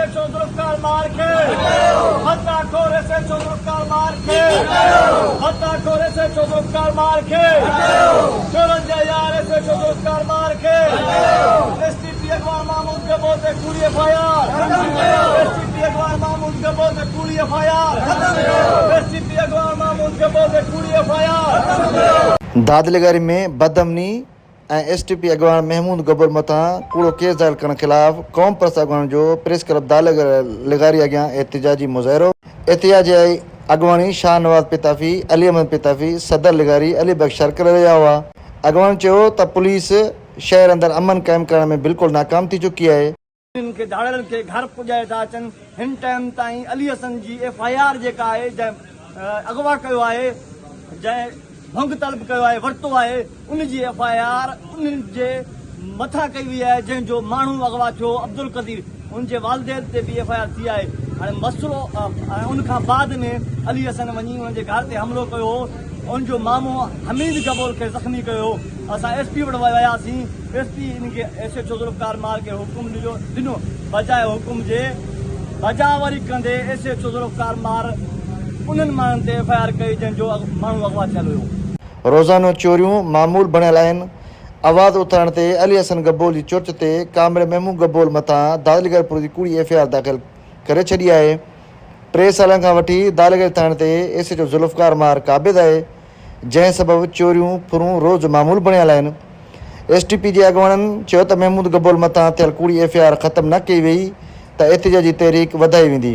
SHO Zulfikar मार के हत्याखोर SHO Zulfikar मार के हत्याखोर SHO जुल्फकार मार के चुरंजा यार SHO जुल्फकार मार के STP अगवान महमूद गबो ते पूरी FIR STP अगवान महमूद गबो ते पूरी FIR STP अगवान महमूद गबो ते पूरी FIR। दादलगारी में बदअमनी STP अगवान महमूद गबोर मथा कूड़ो केस दायर करण खिलाफ कौम परस्त अगवान जो प्रेस क्लब दादलगारी अॻियां एहतिजाजी मुज़ाहिरो। एहतिजाजी अगवानी शाह नवाज़ पिताफ़ी, अली अहमद पिताफ़ी, सदर लिगारी अली बख्श शरकत रहिया हुआ। अगवान चयो त पुलिस शहर अंदरि अमन क़ाइमु करण में बिल्कुलु नाकाम थी चुकी आहे। इनके धाड़नि खे घर पुॼाए था अचनि। हिन टाइम ताईं अली हसन जी FIR जेका आहे जंहिं अगवा कयो आहे, जंहिं भंग तलब कयो आहे, वरितो आहे, उनजी FIR उन्हनि जे मथां कई वई आहे। जंहिंजो माण्हू अगवा थियो अब्दुल कदीर, उनजे वालदेन ते बि FIR थी आहे। हाणे मसइलो उनखां बाद में अली हसन वञी उनजे घर ते हमिलो कयो हो। उनजो मामो हमीद गबोल खे ज़ख़्मी कयो। असां SP वटि वियासीं। SP इनखे SHO जुल्फकार मार के हुकुम ॾिनो बजाए हुकुम जे बजावरी कंदे SHO जुल्फकार मार उन्हनि माण्हुनि ते FIR कई जंहिंजो माण्हू अगवा थियल हुयो। रोज़ानो चोरियूं मामूल बणियल आहिनि। आवाज़ उथारण ते अली हसन गबोल जी चुर्च ते कामिर महमूद गबोल मथां दादलगारी पुलिस जी कूड़ी FIR दाख़िल करे छॾी आहे। 3 सालनि खां वठी दादलगारी थाणे ते SHO जुल्फकार मार क़ाबिज़ आहे, जंहिं सबबि चोरियूं फुरूं रोज़ मामूल बणियल आहिनि। STP जे अॻुवाननि चयो त महमूद गबोल मथां थियल कूड़ी FIR ख़तमु न कई वई त एहतिजाजी तहरीक वधाई वेंदी।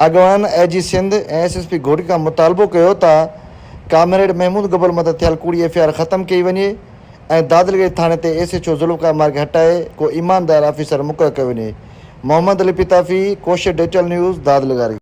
अॻुवान AG सिंध ऐं SSP घोटी खां मुतालबो कयो त कामरेड महमूद गबोल मथां थियल कूड़ी FIR ख़तमु कई वञे ऐं दादलगारी थाणे ते SHO जुल्फकार मार खे हटाए को ईमानदार ऑफिसर मुक़ररु कयो वञे। मोहम्मद अली पिताफ़ी, कोशिश डिजिटल न्यूज़, दादलगारी।